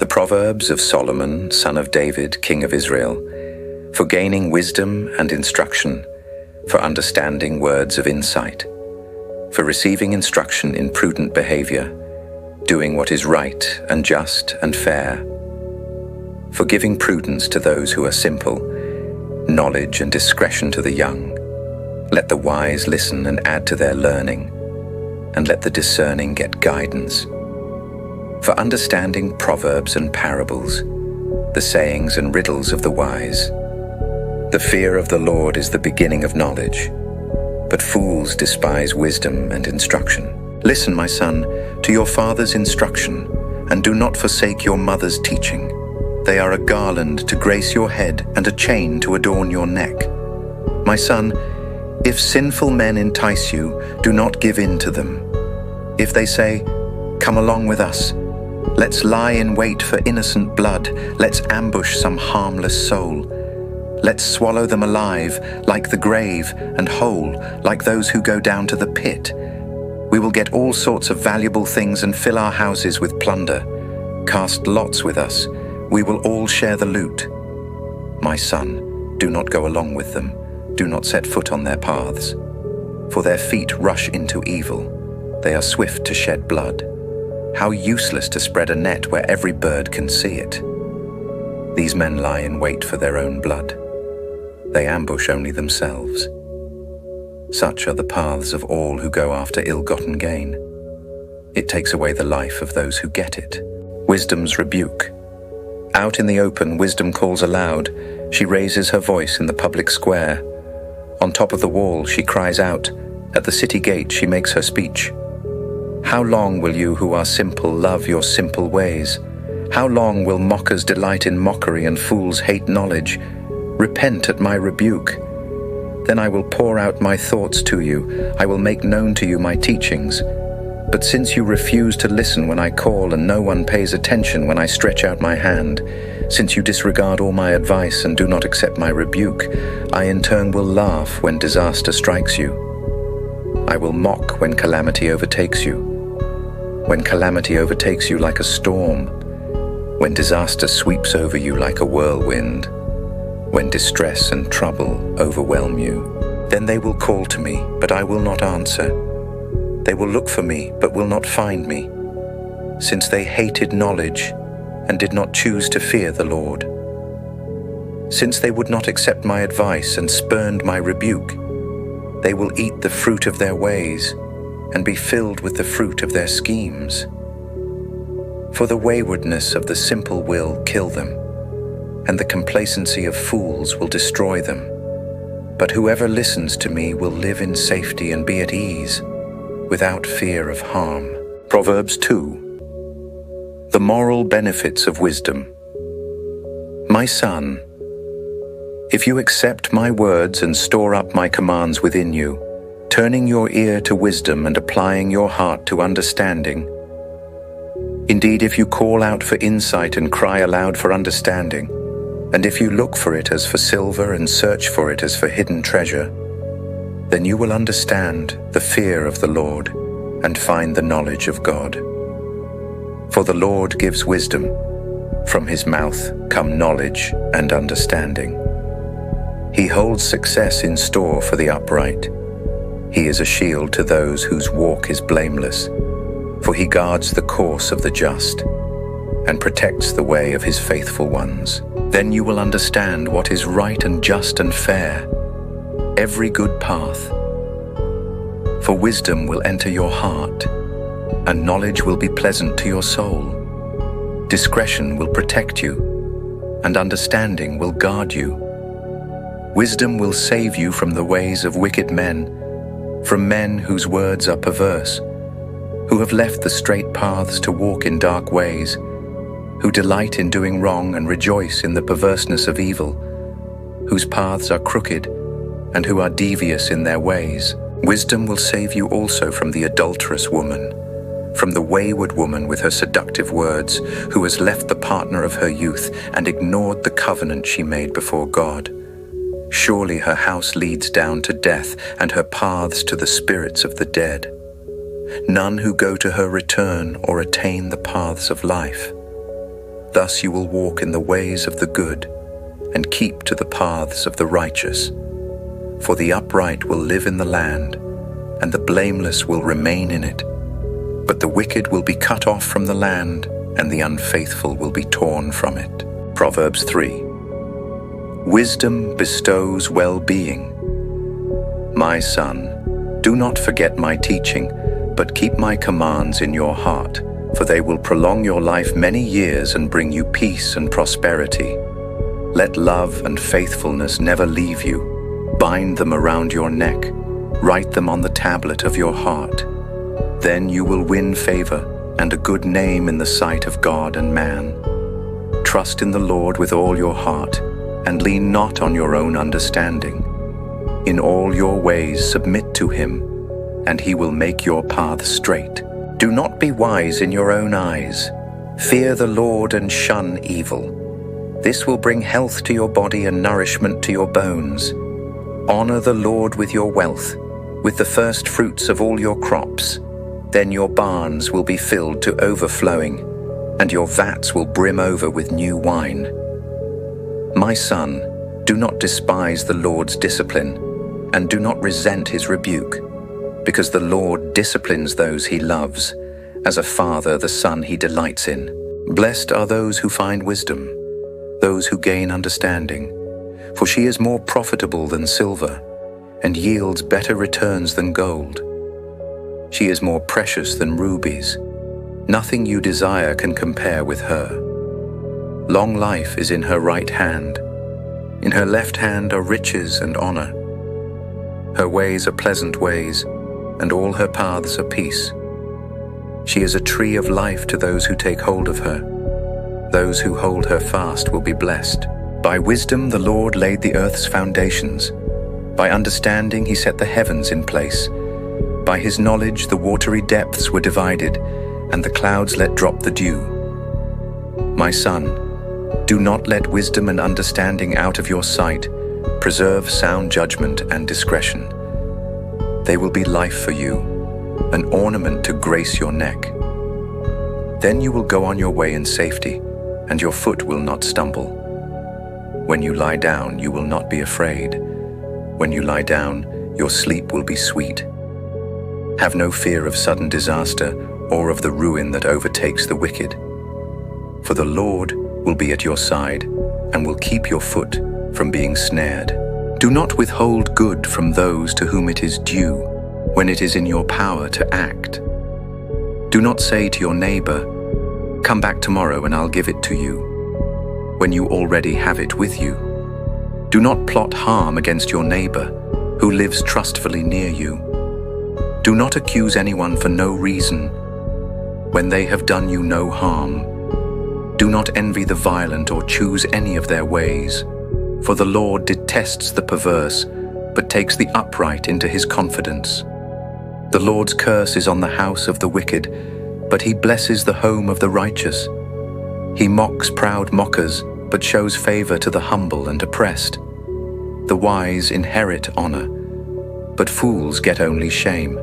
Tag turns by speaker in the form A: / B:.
A: The Proverbs of Solomon, son of David, king of Israel, for gaining wisdom and instruction, for understanding words of insight, for receiving instruction in prudent behavior, doing what is right and just and fair, for giving prudence to those who are simple, knowledge and discretion to the young. Let the wise listen and add to their learning, and let the discerning get guidance. For understanding proverbs and parables, the sayings and riddles of the wise. The fear of the Lord is the beginning of knowledge, but fools despise wisdom and instruction. Listen, my son, to your father's instruction, and do not forsake your mother's teaching. They are a garland to grace your head and a chain to adorn your neck. My son, if sinful men entice you, do not give in to them. If they say, "Come along with us, let's lie in wait for innocent blood, let's ambush some harmless soul. Let's swallow them alive, like the grave, and whole, like those who go down to the pit. We will get all sorts of valuable things and fill our houses with plunder. Cast lots with us, we will all share the loot." My son, do not go along with them, do not set foot on their paths. For their feet rush into evil, they are swift to shed blood. How useless to spread a net where every bird can see it. These men lie in wait for their own blood. They ambush only themselves. Such are the paths of all who go after ill-gotten gain. It takes away the life of those who get it. Wisdom's rebuke. Out in the open, wisdom calls aloud. She raises her voice in the public square. On top of the wall, she cries out. At the city gate, she makes her speech. How long will you who are simple love your simple ways? How long will mockers delight in mockery and fools hate knowledge? Repent at my rebuke. Then I will pour out my thoughts to you. I will make known to you my teachings. But since you refuse to listen when I call and no one pays attention when I stretch out my hand, since you disregard all my advice and do not accept my rebuke, I in turn will laugh when disaster strikes you. I will mock when calamity overtakes you. When calamity overtakes you like a storm, when disaster sweeps over you like a whirlwind, when distress and trouble overwhelm you. Then they will call to me, but I will not answer. They will look for me, but will not find me, since they hated knowledge and did not choose to fear the Lord. Since they would not accept my advice and spurned my rebuke, they will eat the fruit of their ways and be filled with the fruit of their schemes. For the waywardness of the simple will kill them, and the complacency of fools will destroy them. But whoever listens to me will live in safety and be at ease, without fear of harm. Proverbs 2. The moral benefits of wisdom. My son, if you accept my words and store up my commands within you, turning your ear to wisdom and applying your heart to understanding, indeed, if you call out for insight and cry aloud for understanding, and if you look for it as for silver and search for it as for hidden treasure, then you will understand the fear of the Lord and find the knowledge of God. For the Lord gives wisdom. From his mouth come knowledge and understanding. He holds success in store for the upright. He is a shield to those whose walk is blameless, for he guards the course of the just and protects the way of his faithful ones. Then you will understand what is right and just and fair, every good path. For wisdom will enter your heart, and knowledge will be pleasant to your soul. Discretion will protect you, and understanding will guard you. Wisdom will save you from the ways of wicked men, from men whose words are perverse, who have left the straight paths to walk in dark ways, who delight in doing wrong and rejoice in the perverseness of evil, whose paths are crooked and who are devious in their ways. Wisdom will save you also from the adulterous woman, from the wayward woman with her seductive words, who has left the partner of her youth and ignored the covenant she made before God. Surely her house leads down to death, and her paths to the spirits of the dead. None who go to her return or attain the paths of life. Thus you will walk in the ways of the good and keep to the paths of the righteous. For the upright will live in the land, and the blameless will remain in it. But the wicked will be cut off from the land, and the unfaithful will be torn from it. Proverbs 3. Wisdom bestows well-being. My son, do not forget my teaching, but keep my commands in your heart, for they will prolong your life many years and bring you peace and prosperity. Let love and faithfulness never leave you. Bind them around your neck. Write them on the tablet of your heart. Then you will win favor and a good name in the sight of God and man. Trust in the Lord with all your heart, and lean not on your own understanding. In all your ways submit to him, and he will make your path straight. Do not be wise in your own eyes. Fear the Lord and shun evil. This will bring health to your body and nourishment to your bones. Honor the Lord with your wealth, with the first fruits of all your crops. Then your barns will be filled to overflowing, and your vats will brim over with new wine. My son, do not despise the Lord's discipline, and do not resent his rebuke, because the Lord disciplines those he loves, as a father the son he delights in. Blessed are those who find wisdom, those who gain understanding, for she is more profitable than silver, and yields better returns than gold. She is more precious than rubies. Nothing you desire can compare with her. Long life is in her right hand. In her left hand are riches and honor. Her ways are pleasant ways, and all her paths are peace. She is a tree of life to those who take hold of her. Those who hold her fast will be blessed. By wisdom the Lord laid the earth's foundations. By understanding he set the heavens in place. By his knowledge the watery depths were divided, and the clouds let drop the dew. My son, do not let wisdom and understanding out of your sight. Preserve sound judgment and discretion. They will be life for you, an ornament to grace your neck. Then you will go on your way in safety, and your foot will not stumble. When you lie down, you will not be afraid. When you lie down, your sleep will be sweet. Have no fear of sudden disaster or of the ruin that overtakes the wicked. For the Lord will be at your side and will keep your foot from being snared. Do not withhold good from those to whom it is due when it is in your power to act. Do not say to your neighbor, "Come back tomorrow and I'll give it to you," when you already have it with you. Do not plot harm against your neighbor who lives trustfully near you. Do not accuse anyone for no reason when they have done you no harm. Do not envy the violent or choose any of their ways, for the Lord detests the perverse, but takes the upright into his confidence. The Lord's curse is on the house of the wicked, but he blesses the home of the righteous. He mocks proud mockers, but shows favor to the humble and oppressed. The wise inherit honor, but fools get only shame.